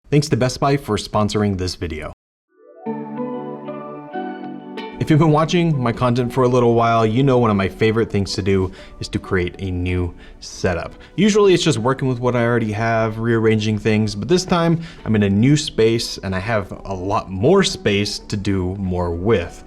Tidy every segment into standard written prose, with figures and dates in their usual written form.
Thanks to Best Buy for sponsoring this video. If you've been watching my content for a little while, you know one of my favorite things to do is to create a new setup. Usually it's just working with what I already have, rearranging things, but this time I'm in a new space and I have a lot more space to do more with.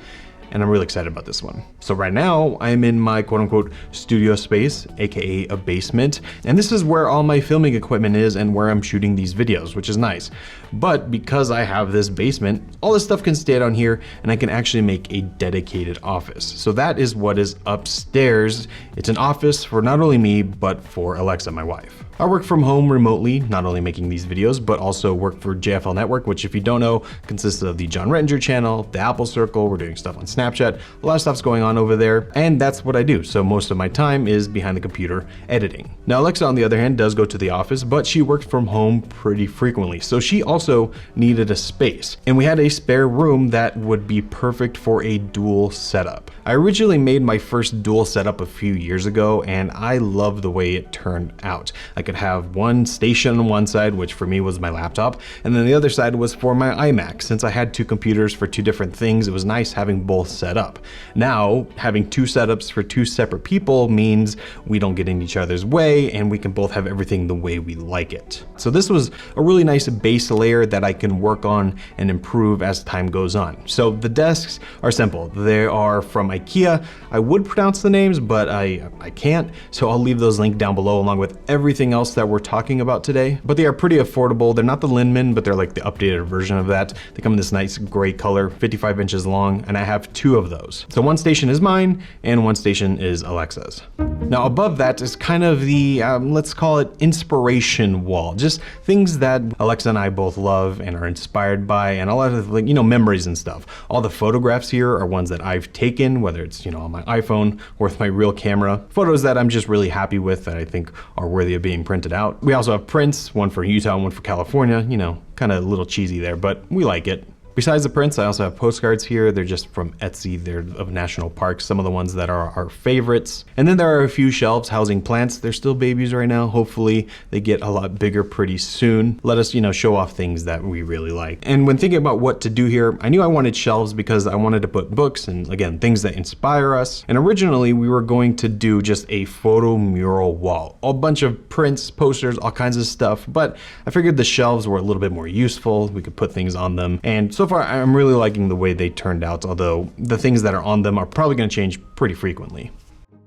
And I'm really excited about this one. So right now I'm in my quote unquote studio space, AKA a basement. And this is where all my filming equipment is and where I'm shooting these videos, which is nice. But because I have this basement, all this stuff can stay down here and I can actually make a dedicated office. So that is what is upstairs. It's an office for not only me, but for Alexa, my wife. I work from home remotely, not only making these videos, but also work for JFL Network, which if you don't know, consists of the Jon Rettinger channel, the Apple Circle, we're doing stuff on Snapchat, a lot of stuff's going on over there, and that's what I do. So most of my time is behind the computer editing. Now Alexa, on the other hand, does go to the office, but she works from home pretty frequently. So she also needed a space, and we had a spare room that would be perfect for a dual setup. I originally made my first dual setup a few years ago, and I love the way it turned out. I could have one station on one side, which for me was my laptop, and then the other side was for my iMac. Since I had two computers for two different things, it was nice having both set up. Now, having two setups for two separate people means we don't get in each other's way, and we can both have everything the way we like it. So this was a really nice base layer that I can work on and improve as time goes on. So the desks are simple. They are from IKEA. I would pronounce the names, but I can't, so I'll leave those linked down below along with everything else that we're talking about today. But they are pretty affordable. They're not the Linman, but they're like the updated version of that. They come in this nice gray color, 55 inches long, and I have two of those. So one station is mine and one station is Alexa's. Now above that is kind of the, let's call it inspiration wall. Just things that Alexa and I both love and are inspired by, and a lot of, like, memories and stuff. All the photographs here are ones that I've taken, whether it's, on my iPhone or with my real camera. Photos that I'm just really happy with that I think are worthy of being printed out. We also have prints, one for Utah and one for California, kind of a little cheesy there, but we like it. Besides the prints, I also have postcards here. They're just from Etsy. They're of national parks, some of the ones that are our favorites. And then there are a few shelves housing plants. They're still babies right now. Hopefully they get a lot bigger pretty soon. Let us, show off things that we really like. And when thinking about what to do here, I knew I wanted shelves because I wanted to put books and, again, things that inspire us. And originally we were going to do just a photo mural wall, a bunch of prints, posters, all kinds of stuff. But I figured the shelves were a little bit more useful. We could put things on them. And so far, I'm really liking the way they turned out, although the things that are on them are probably going to change pretty frequently.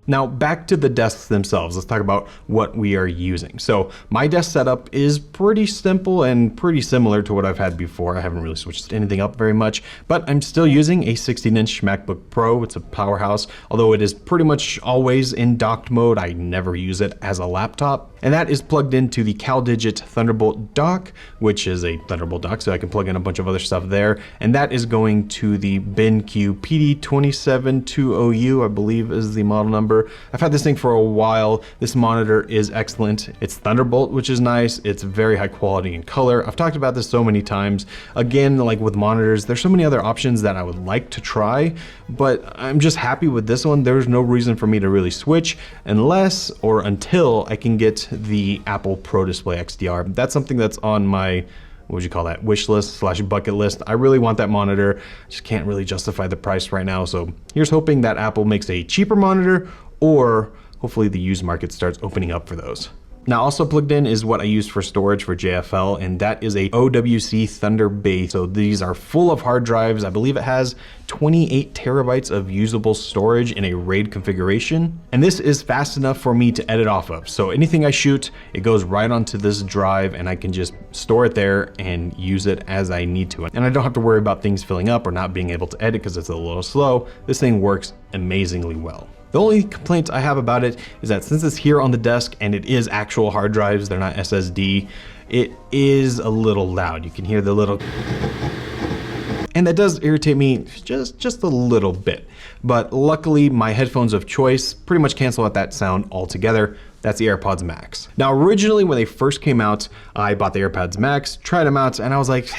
Now back to the desks themselves, let's talk about what we are using. So my desk setup is pretty simple and pretty similar to what I've had before. I haven't really switched anything up very much, but I'm still using a 16-inch MacBook Pro. It's a powerhouse, although it is pretty much always in docked mode. I never use it as a laptop. And that is plugged into the CalDigit Thunderbolt dock, which is a Thunderbolt dock, so I can plug in a bunch of other stuff there. And that is going to the BenQ PD27200U, I believe is the model number. I've had this thing for a while. This monitor is excellent. It's Thunderbolt, which is nice. It's very high quality in color. I've talked about this so many times. Again, like with monitors, there's so many other options that I would like to try, but I'm just happy with this one. There's no reason for me to really switch unless or until I can get the Apple Pro Display XDR. That's something that's on my, what would you call that, wish list / bucket list. I really want that monitor. Just can't really justify the price right now. So here's hoping that Apple makes a cheaper monitor, or hopefully the used market starts opening up for those. Now also plugged in is what I use for storage for JFL, and that is a OWC Thunderbase. So these are full of hard drives. I believe it has 28 terabytes of usable storage in a RAID configuration. And this is fast enough for me to edit off of. So anything I shoot, it goes right onto this drive and I can just store it there and use it as I need to. And I don't have to worry about things filling up or not being able to edit because it's a little slow. This thing works amazingly well. The only complaint I have about it is that since it's here on the desk and it is actual hard drives, they're not SSD, it is a little loud. You can hear the little, and that does irritate me just a little bit. But luckily my headphones of choice pretty much cancel out that sound altogether. That's the AirPods Max. Now originally when they first came out, I bought the AirPods Max, tried them out, and I was like,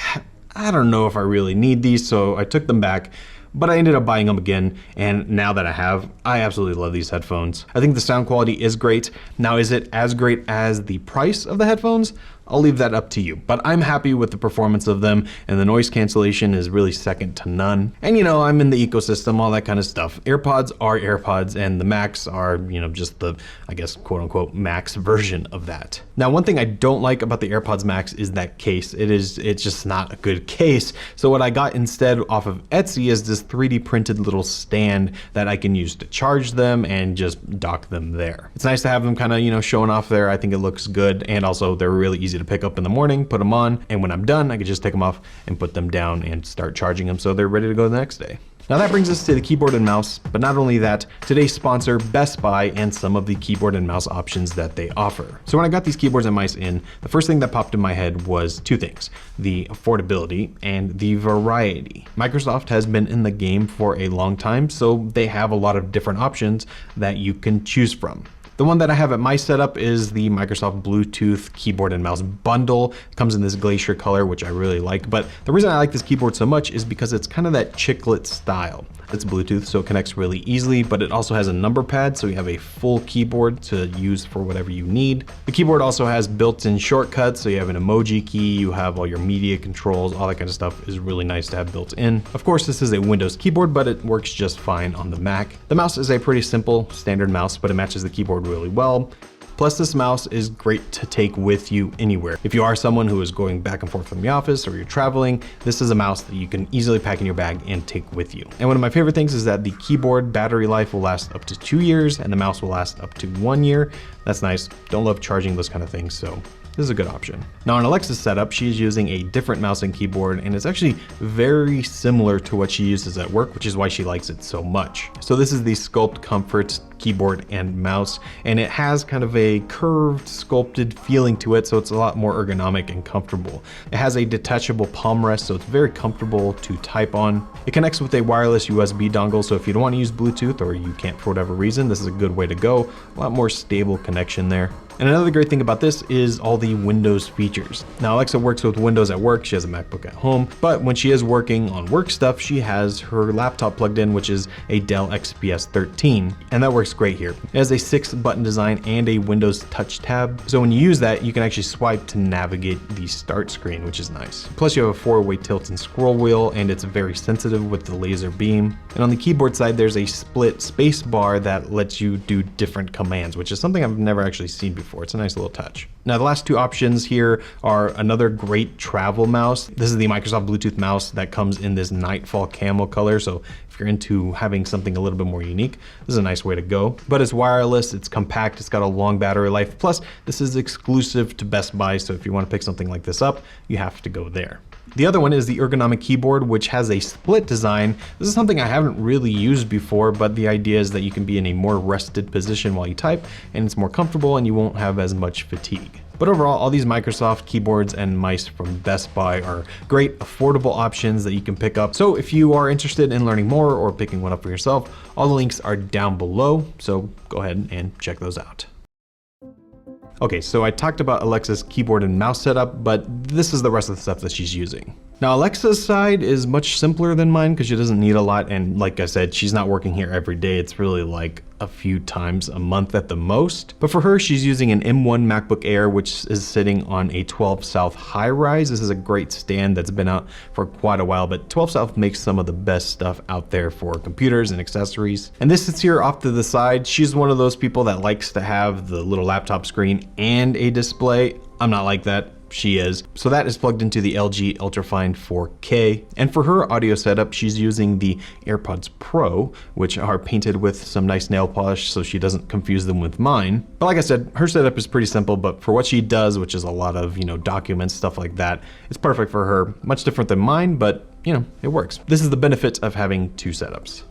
I don't know if I really need these, so I took them back. But I ended up buying them again, and now that I have, I absolutely love these headphones. I think the sound quality is great. Now, is it as great as the price of the headphones? I'll leave that up to you, but I'm happy with the performance of them, and the noise cancellation is really second to none. And I'm in the ecosystem, all that kind of stuff. AirPods are AirPods, and the Max are, just the, I guess, quote unquote, Max version of that. Now, one thing I don't like about the AirPods Max is that case. It's just not a good case. So what I got instead off of Etsy is this 3D printed little stand that I can use to charge them and just dock them there. It's nice to have them kind of, showing off there. I think it looks good, and also they're really easy to pick up in the morning, put them on, and when I'm done, I can just take them off and put them down and start charging them so they're ready to go the next day. Now that brings us to the keyboard and mouse, but not only that, today's sponsor, Best Buy, and some of the keyboard and mouse options that they offer. So when I got these keyboards and mice in, the first thing that popped in my head was two things: the affordability and the variety. Microsoft has been in the game for a long time, so they have a lot of different options that you can choose from. The one that I have at my setup is the Microsoft Bluetooth keyboard and mouse bundle. It comes in this glacier color, which I really like. But the reason I like this keyboard so much is because it's kind of that chiclet style. It's Bluetooth, so it connects really easily, but it also has a number pad, so you have a full keyboard to use for whatever you need. The keyboard also has built-in shortcuts, so you have an emoji key, you have all your media controls, all that kind of stuff is really nice to have built in. Of course, this is a Windows keyboard, but it works just fine on the Mac. The mouse is a pretty simple, standard mouse, but it matches the keyboard really well. Plus, this mouse is great to take with you anywhere. If you are someone who is going back and forth from the office or you're traveling, this is a mouse that you can easily pack in your bag and take with you. And one of my favorite things is that the keyboard battery life will last up to 2 years and the mouse will last up to 1 year. That's nice. Don't love charging those kind of things, so this is a good option. Now on Alexa's setup, she's using a different mouse and keyboard, and it's actually very similar to what she uses at work, which is why she likes it so much. So this is the Sculpt Comfort keyboard and mouse, and it has kind of a curved, sculpted feeling to it, so it's a lot more ergonomic and comfortable. It has a detachable palm rest, so it's very comfortable to type on. It connects with a wireless USB dongle, so if you don't want to use Bluetooth or you can't for whatever reason, this is a good way to go. A lot more stable connection there. And another great thing about this is all the Windows features. Now Alexa works with Windows at work, she has a MacBook at home, but when she is working on work stuff, she has her laptop plugged in, which is a Dell XPS 13, and that works great here. It has a 6-button design and a Windows touch tab, so when you use that, you can actually swipe to navigate the start screen, which is nice. Plus you have a 4-way tilt and scroll wheel, and it's very sensitive with the laser beam. And on the keyboard side, there's a split space bar that lets you do different commands, which is something I've never actually seen before. It's a nice little touch. Now the last two options here are another great travel mouse. This is the Microsoft Bluetooth mouse that comes in this Nightfall camo color, so if you're into having something a little bit more unique, this is a nice way to go. But it's wireless, it's compact, it's got a long battery life, plus this is exclusive to Best Buy, so if you want to pick something like this up, you have to go there. The other one is the ergonomic keyboard, which has a split design. This is something I haven't really used before, but the idea is that you can be in a more rested position while you type, and it's more comfortable and you won't have as much fatigue. But overall, all these Microsoft keyboards and mice from Best Buy are great, affordable options that you can pick up. So if you are interested in learning more or picking one up for yourself, all the links are down below, so go ahead and check those out. Okay, so I talked about Alexa's keyboard and mouse setup, but this is the rest of the stuff that she's using. Now Alexa's side is much simpler than mine because she doesn't need a lot, and like I said, she's not working here every day. It's really like a few times a month at the most. But for her, she's using an M1 MacBook Air, which is sitting on a 12 South high rise. This is a great stand that's been out for quite a while, but 12 South makes some of the best stuff out there for computers and accessories. And this sits here off to the side. She's one of those people that likes to have the little laptop screen and a display. I'm not like that. She is. So that is plugged into the LG Ultrafine 4K. And for her audio setup, she's using the AirPods Pro, which are painted with some nice nail polish so she doesn't confuse them with mine. But like I said, her setup is pretty simple, but for what she does, which is a lot of, documents, stuff like that, it's perfect for her. Much different than mine, but it works. This is the benefit of having two setups.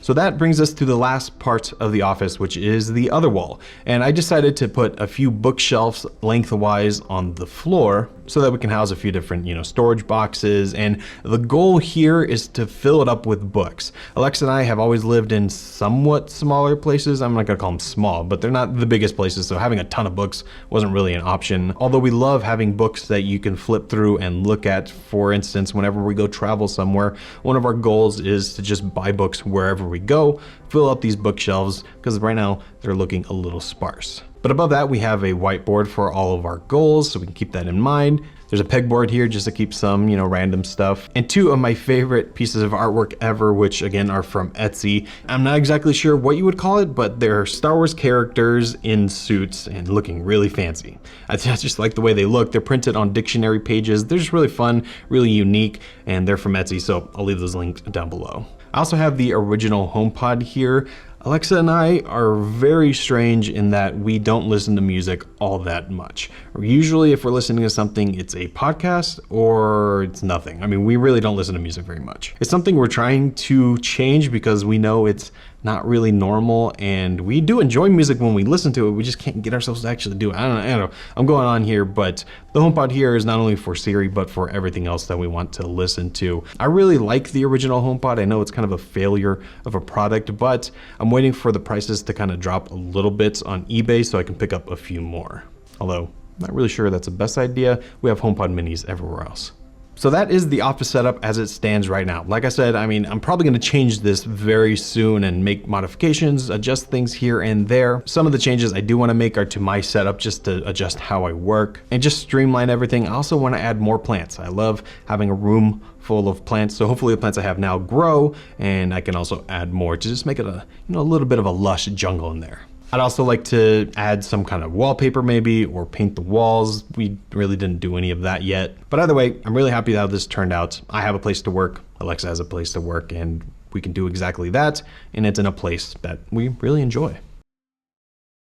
So that brings us to the last part of the office, which is the other wall. And I decided to put a few bookshelves lengthwise on the floor so that we can house a few different, storage boxes. And the goal here is to fill it up with books. Alexa and I have always lived in somewhat smaller places. I'm not gonna call them small, but they're not the biggest places. So having a ton of books wasn't really an option. Although we love having books that you can flip through and look at. For instance, whenever we go travel somewhere, one of our goals is to just buy books wherever we go, fill up these bookshelves, because right now they're looking a little sparse. But above that, we have a whiteboard for all of our goals, so we can keep that in mind. There's a pegboard here just to keep some, random stuff. And two of my favorite pieces of artwork ever, which again are from Etsy. I'm not exactly sure what you would call it, but they're Star Wars characters in suits and looking really fancy. I just like the way they look. They're printed on dictionary pages. They're just really fun, really unique, and they're from Etsy, so I'll leave those links down below. I also have the original HomePod here. Alexa and I are very strange in that we don't listen to music all that much. Usually if we're listening to something, it's a podcast or it's nothing. I mean, we really don't listen to music very much. It's something we're trying to change because we know it's not really normal, and we do enjoy music when we listen to it. We just can't get ourselves to actually do it. I don't know. I'm going on here, but the HomePod here is not only for Siri, but for everything else that we want to listen to. I really like the original HomePod. I know it's kind of a failure of a product, but I'm waiting for the prices to kind of drop a little bit on eBay so I can pick up a few more. Although, I'm not really sure that's the best idea. We have HomePod minis everywhere else. So that is the office setup as it stands right now. Like I said, I'm probably going to change this very soon and make modifications, adjust things here and there. Some of the changes I do want to make are to my setup just to adjust how I work and just streamline everything. I also want to add more plants. I love having a room full of plants, so hopefully the plants I have now grow, and I can also add more to just make it a little bit of a lush jungle in there. I'd also like to add some kind of wallpaper maybe, or paint the walls. We really didn't do any of that yet. But either way, I'm really happy how this turned out. I have a place to work, Alexa has a place to work, and we can do exactly that, and it's in a place that we really enjoy.